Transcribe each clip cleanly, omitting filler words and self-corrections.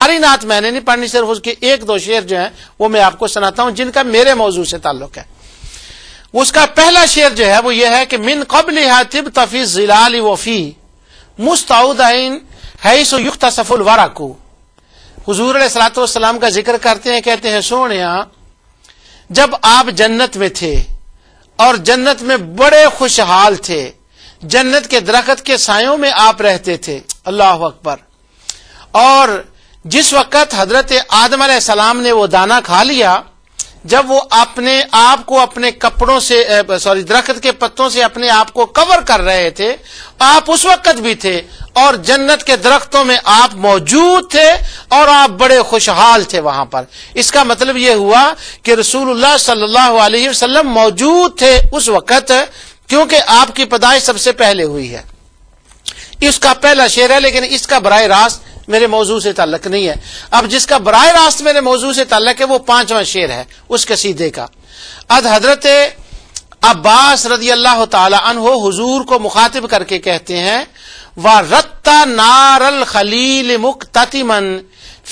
ساری نعت میں نے نہیں پڑھنی، صرف اس کے ایک دو شعر جو ہیں وہ میں آپ کو سناتا ہوں جن کا میرے موضوع سے تعلق ہے۔ اس کا پہلا شعر جو ہے وہ یہ ہے کہ من قبلها طبت فی الظلال وفی مستعودین حیث یختصف الورق۔ حضور علیہ الصلوۃ والسلام کا ذکر کرتے ہیں، کہتے ہیں سونیا جب آپ جنت میں تھے اور جنت میں بڑے خوشحال تھے، جنت کے درخت کے سایوں میں آپ رہتے تھے، اللہ اکبر، اور جس وقت حضرت آدم علیہ السلام نے وہ دانہ کھا لیا، جب وہ اپنے آپ کو اپنے کپڑوں سے درخت کے پتوں سے اپنے آپ کو کور کر رہے تھے، آپ اس وقت بھی تھے اور جنت کے درختوں میں آپ موجود تھے اور آپ بڑے خوشحال تھے وہاں پر۔ اس کا مطلب یہ ہوا کہ رسول اللہ صلی اللہ علیہ وسلم موجود تھے اس وقت، کیونکہ آپ کی پیدائش سب سے پہلے ہوئی ہے۔ اس کا پہلا شعر ہے، لیکن اس کا براہ راست میرے موضوع سے تعلق نہیں ہے۔ اب جس کا براہ راست میرے موضوع سے تعلق ہے وہ پانچواں شعر ہے اس قصیدے کا۔ اب حضرت عباس رضی اللہ تعالی عنہ حضور کو مخاطب کر کے کہتے ہیں وَرَتَّ نَارَ الْخَلِيلِ مُقْتَتِمًا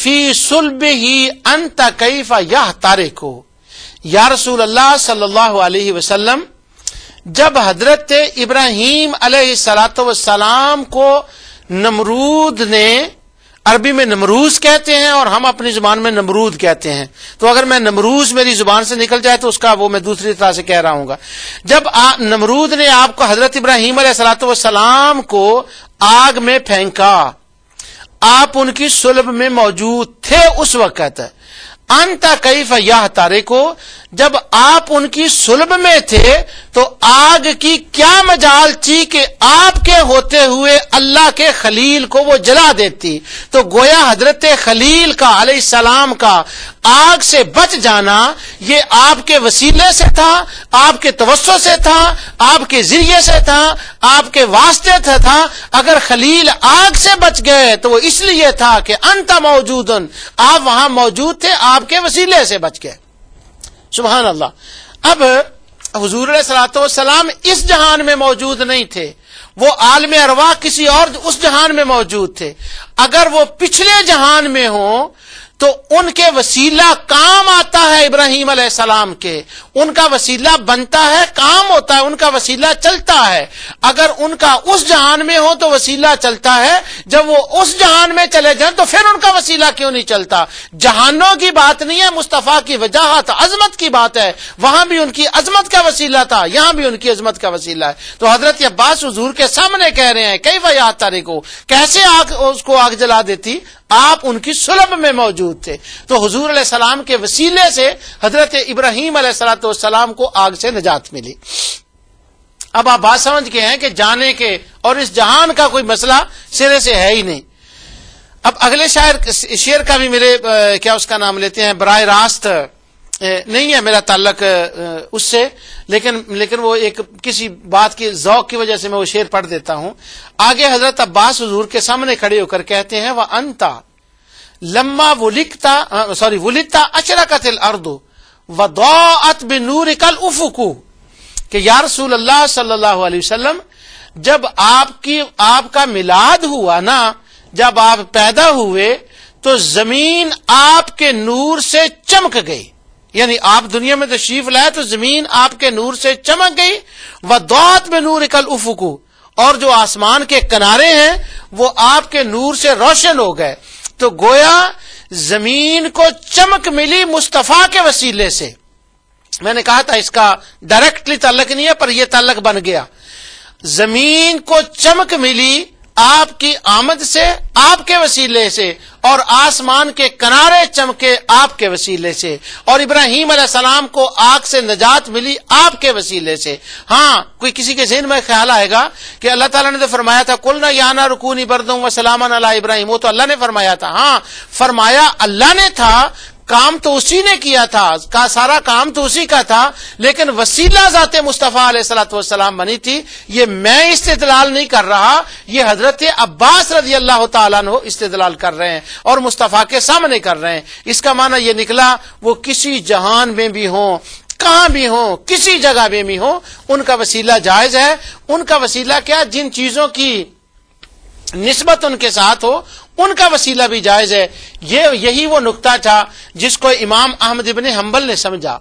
فِي صُلْبِهِ أَنْتَ كَيْفَ يَحْتَرِقُ۔ یا رسول اللہ صلی اللہ علیہ وسلم، جب حضرت ابراہیم علیہ السلام کو نمرود نے، عربی میں نمروز کہتے ہیں اور ہم اپنی زبان میں نمرود کہتے ہیں، تو اگر میں نمروز میری زبان سے نکل جائے تو اس کا وہ میں دوسری طرح سے کہہ رہا ہوں گا۔ جب نمرود نے آپ کو حضرت ابراہیم علیہ السلام کو آگ میں پھینکا، آپ ان کی صلب میں موجود تھے اس وقت، انت کیف یحترقو، جب آپ ان کی صلب میں تھے تو آگ کی کیا مجال تھی کہ آپ کے ہوتے ہوئے اللہ کے خلیل کو وہ جلا دیتی۔ تو گویا حضرت خلیل کا علیہ السلام کا آگ سے بچ جانا یہ آپ کے وسیلے سے تھا، آپ کے توسط سے تھا، آپ کے ذریعے سے تھا، آپ کے واسطے سے تھا۔ اگر خلیل آگ سے بچ گئے تو وہ اس لیے تھا کہ انت موجودن، آپ وہاں موجود تھے، آپ کے وسیلے سے بچ گئے۔ سبحان اللہ۔ اب حضور علیہ الصلوۃ والسلام اس جہان میں موجود نہیں تھے، وہ عالم ارواح کسی اور اس جہان میں موجود تھے۔ اگر وہ پچھلے جہان میں ہوں تو ان کے وسیلہ کام آتا ہے ابراہیم علیہ السلام کے، ان کا وسیلہ بنتا ہے، کام ہوتا ہے، ان کا وسیلہ چلتا ہے۔ اگر ان کا اس جہان میں ہو تو وسیلہ چلتا ہے، جب وہ اس جہان میں چلے جائیں تو پھر ان کا وسیلہ کیوں نہیں چلتا؟ جہانوں کی بات نہیں ہے، مصطفیٰ کی وجاہت عظمت کی بات ہے، وہاں بھی ان کی عظمت کا وسیلہ تھا، یہاں بھی ان کی عظمت کا وسیلہ ہے۔ تو حضرت عباس حضور کے سامنے کہہ رہے ہیں کیف یحترقو، کیسے آگ اس کو آگ جلا دیتی؟ آپ ان کی صلب میں موجود تھے۔ تو حضور علیہ السلام کے وسیلے سے حضرت ابراہیم علیہ السلام کو آگ سے نجات ملی۔ اب آپ بات سمجھ کے ہیں کہ جانے کے اور اس جہان کا کوئی مسئلہ سرے سے ہے ہی نہیں۔ اب اگلے شعر کا بھی میرے کیا اس کا نام لیتے ہیں براہ راست نہیں ہے میرا تعلق اس سے، لیکن وہ ایک کسی بات کی ذوق کی وجہ سے میں وہ شعر پڑھ دیتا ہوں۔ آگے حضرت عباس حضور کے سامنے کھڑے ہو کر کہتے ہیں وَأَنْتَ لَمَّا وُلِدْتَ أَشْرَقَتِ الْأَرْضُ وَضَاءَتْ بِنُورِكَ الْأُفُقُ، کہ یا رسول اللہ صلی اللہ علیہ وسلم، جب آپ کا میلاد ہوا نا، جب آپ پیدا ہوئے تو زمین آپ کے نور سے چمک گئی، یعنی آپ دنیا میں تشریف لائے تو زمین آپ کے نور سے چمک گئی۔ وَضَاءَتْ بِنُورِكَ الْأُفُقُ، اور جو آسمان کے کنارے ہیں وہ آپ کے نور سے روشن ہو گئے۔ تو گویا زمین کو چمک ملی مصطفیٰ کے وسیلے سے۔ میں نے کہا تھا اس کا ڈائریکٹلی تعلق نہیں ہے پر یہ تعلق بن گیا۔ زمین کو چمک ملی آپ کی آمد سے، آپ کے وسیلے سے، اور آسمان کے کنارے چمکے آپ کے وسیلے سے، اور ابراہیم علیہ السلام کو آگ سے نجات ملی آپ کے وسیلے سے۔ ہاں کوئی کسی کے ذہن میں خیال آئے گا کہ اللہ تعالیٰ نے تو فرمایا تھا قُلْنَا يَا نَارُ كُونِي بَرْدًا وَسَلَامًا عَلَىٰ ابراہیم، وہ تو اللہ نے فرمایا تھا۔ ہاں فرمایا اللہ نے تھا، کام تو اسی نے کیا تھا، سارا کام تو اسی کا تھا، لیکن وسیلہ ذات مصطفیٰ علیہ السلام بنی تھی۔ یہ میں استدلال نہیں کر رہا، یہ حضرت عباس رضی اللہ تعالیٰ عنہ استدلال کر رہے ہیں اور مصطفیٰ کے سامنے کر رہے ہیں۔ اس کا معنی یہ نکلا وہ کسی جہان میں بھی ہوں، کہاں بھی ہوں، کسی جگہ میں بھی ہوں، ان کا وسیلہ جائز ہے۔ ان کا وسیلہ کیا؟ جن چیزوں کی نسبت ان کے ساتھ ہو ان کا وسیلہ بھی جائز ہے۔ یہی وہ نقطہ تھا جس کو امام احمد ابن حنبل نے سمجھا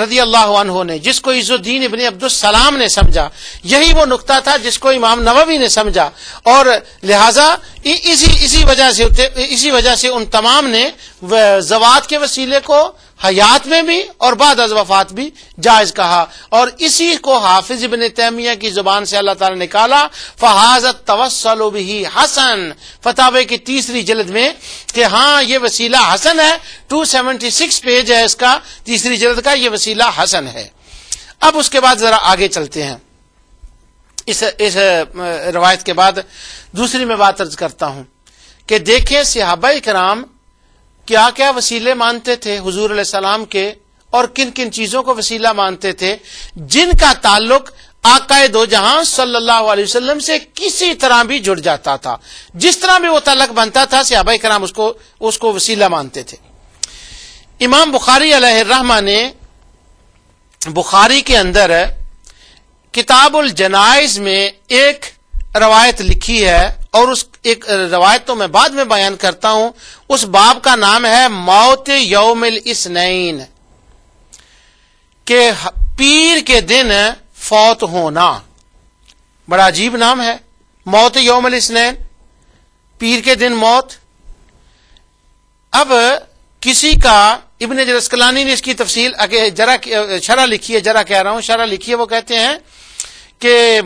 رضی اللہ عنہ نے، جس کو عز الدین ابن عبد السلام نے سمجھا، یہی وہ نقطہ تھا جس کو امام نووی نے سمجھا، اور لہذا اسی وجہ سے ان تمام نے زوات کے وسیلے کو حیات میں بھی اور بعد از وفات بھی جائز کہا، اور اسی کو حافظ ابن تیمیہ کی زبان سے اللہ تعالی نے نکالا فَهَذَا التَّوَسُّلُ بِهِ حسن، فتاوی کی 3 جلد میں، کہ ہاں یہ وسیلہ حسن ہے، 276 پیج ہے اس کا، 3 جلد کا، یہ وسیلہ حسن ہے۔ اب اس کے بعد ذرا آگے چلتے ہیں، اس روایت کے بعد دوسری میں بات عرض کرتا ہوں کہ دیکھیں صحابہ کرام کیا کیا وسیلے مانتے تھے حضور علیہ السلام کے، اور کن کن چیزوں کو وسیلہ مانتے تھے جن کا تعلق آقا دو جہاں صلی اللہ علیہ وسلم سے کسی طرح بھی جڑ جاتا تھا، جس طرح بھی وہ تعلق بنتا تھا صحابہ کرام اس کو وسیلہ مانتے تھے۔ امام بخاری علیہ الرحمہ نے بخاری کے اندر کتاب الجنائز میں ایک روایت لکھی ہے، اور اس ایک روایت تو میں بعد میں بیان کرتا ہوں، اس باب کا نام ہے موت یوم الاثنین، کہ پیر کے دن فوت ہونا۔ بڑا عجیب نام ہے، موت یوم الاثنین، پیر کے دن موت۔ اب کسی کا ابن حجر عسقلانی نے اس کی تفصیل ذرا شرح لکھی ہے، شرح لکھی ہے، وہ کہتے ہیں کہ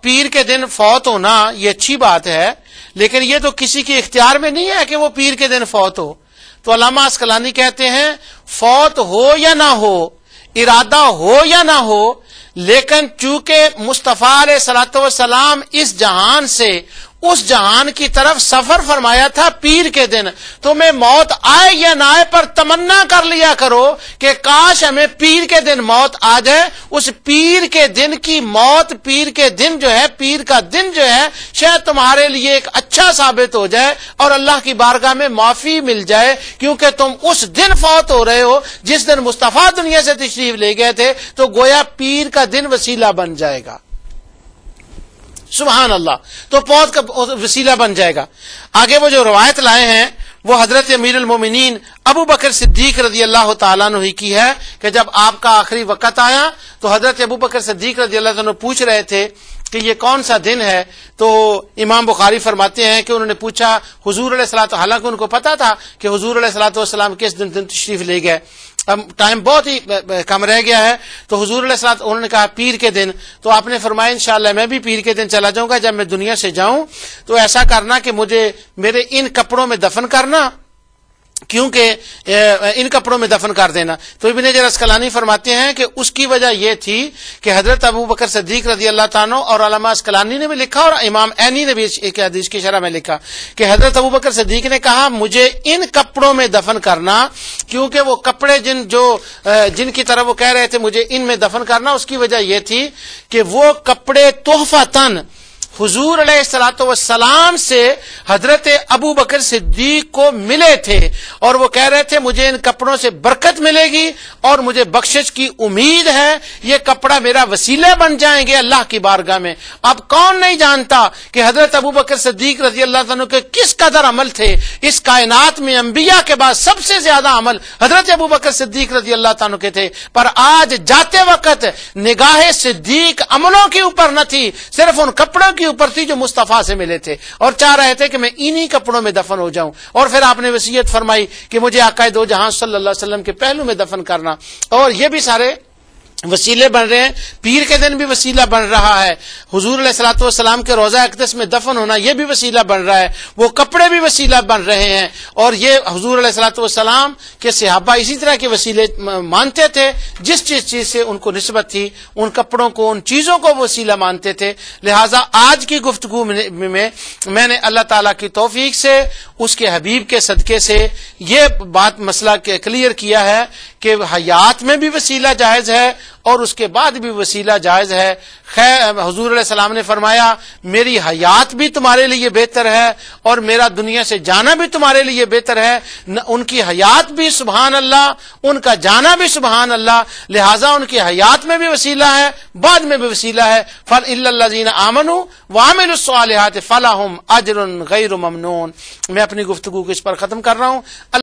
پیر کے دن فوت ہونا یہ اچھی بات ہے، لیکن یہ تو کسی کے اختیار میں نہیں ہے کہ وہ پیر کے دن فوت ہو۔ تو علامہ عسقلانی کہتے ہیں فوت ہو یا نہ ہو، ارادہ ہو یا نہ ہو، لیکن چونکہ مصطفیٰ علیہ الصلوۃ والسلام اس جہان سے اس جہان کی طرف سفر فرمایا تھا پیر کے دن، تمہیں موت آئے یا نہ آئے پر تمنا کر لیا کرو کہ کاش ہمیں پیر کے دن موت آ جائے۔ اس پیر کے دن کی موت، پیر کے دن جو ہے، پیر کا دن جو ہے، شاید تمہارے لیے ایک اچھا ثابت ہو جائے اور اللہ کی بارگاہ میں معافی مل جائے، کیونکہ تم اس دن فوت ہو رہے ہو جس دن مصطفیٰ دنیا سے تشریف لے گئے تھے، تو گویا پیر کا دن وسیلہ بن جائے گا۔ سبحان اللہ، تو موت کا وسیلہ بن جائے گا۔ آگے وہ جو روایت لائے ہیں وہ حضرت امیر المومنین ابو بکر صدیق رضی اللہ تعالیٰ عنہ کی ہے، کہ جب آپ کا آخری وقت آیا تو حضرت ابو بکر صدیق رضی اللہ عنہ پوچھ رہے تھے کہ یہ کون سا دن ہے، تو امام بخاری فرماتے ہیں کہ انہوں نے پوچھا حضور علیہ الصلوۃ، حالانکہ ان کو پتا تھا کہ حضور علیہ الصلوۃ والسلام کس دن تشریف لے گئے، اب ٹائم بہت ہی کم رہ گیا ہے، تو حضور علیہ الصلوۃ انہوں نے کہا پیر کے دن، تو آپ نے فرمایا انشاءاللہ میں بھی پیر کے دن چلا جاؤں گا، جب میں دنیا سے جاؤں تو ایسا کرنا کہ مجھے میرے ان کپڑوں میں دفن کرنا، کیونکہ ان کپڑوں میں دفن کر دینا۔ تو ابن حجر عسقلانی فرماتے ہیں کہ اس کی وجہ یہ تھی کہ حضرت ابو بکر صدیق رضی اللہ تعالیٰ اور علامہ عسقلانی نے بھی لکھا اور امام عینی نے بھی ایک حدیث کی شرح میں لکھا کہ حضرت ابو بکر صدیق نے کہا مجھے ان کپڑوں میں دفن کرنا، کیونکہ وہ کپڑے جن کی طرف وہ کہہ رہے تھے مجھے ان میں دفن کرنا، اس کی وجہ یہ تھی کہ وہ کپڑے تحفتاً حضور علیہ الصلوۃ والسلام سے حضرت ابو بکر صدیق کو ملے تھے، اور وہ کہہ رہے تھے مجھے ان کپڑوں سے برکت ملے گی اور مجھے بخشش کی امید ہے، یہ کپڑا میرا وسیلہ بن جائیں گے اللہ کی بارگاہ میں۔ اب کون نہیں جانتا کہ حضرت ابو بکر صدیق رضی اللہ عنہ کے کس قدر عمل تھے، اس کائنات میں انبیاء کے بعد سب سے زیادہ عمل حضرت ابو بکر صدیق رضی اللہ عنہ کے تھے، پر آج جاتے وقت نگاہ صدیق عملوں کے اوپر نہ تھی، صرف ان کپڑوں کے اوپر تھی جو مصطفیٰ سے ملے تھے، اور چاہ رہے تھے کہ میں انہی کپڑوں میں دفن ہو جاؤں، اور پھر آپ نے وصیت فرمائی کہ مجھے آقا دو جہاں صلی اللہ علیہ وسلم کے پہلو میں دفن کرنا، اور یہ بھی سارے وسیلے بن رہے ہیں۔ پیر کے دن بھی وسیلہ بن رہا ہے، حضور علیہ الصلوۃ والسلام کے روضہ اقدس میں دفن ہونا یہ بھی وسیلہ بن رہا ہے، وہ کپڑے بھی وسیلہ بن رہے ہیں، اور یہ حضور علیہ الصلوۃ والسلام کے صحابہ اسی طرح کے وسیلے مانتے تھے، جس چیز سے ان کو نسبت تھی، ان کپڑوں کو، ان چیزوں کو وسیلہ مانتے تھے۔ لہٰذا آج کی گفتگو میں نے اللہ تعالیٰ کی توفیق سے، اس کے حبیب کے صدقے سے یہ بات مسئلہ کلیئر کیا ہے کہ حیات میں بھی وسیلہ جائز ہے اور اس کے بعد بھی وسیلہ جائز ہے. خیر حضور علیہ السلام نے فرمایا میری حیات بھی تمہارے لیے بہتر ہے اور میرا دنیا سے جانا بھی تمہارے لیے بہتر ہے. ان کی حیات بھی سبحان اللہ، ان کا جانا بھی سبحان اللہ، لہذا ان کی حیات میں بھی وسیلہ ہے، بعد میں بھی وسیلہ ہے. فَإِلَّا الَّذِينَ آمَنُوا وَعَمِلُوا الصَّالِحَاتِ فَلَهُمْ أَجْرٌ غَيْرُ مَمْنُونٍ. میں اپنی گفتگو کو اس پر ختم کر رہا ہوں.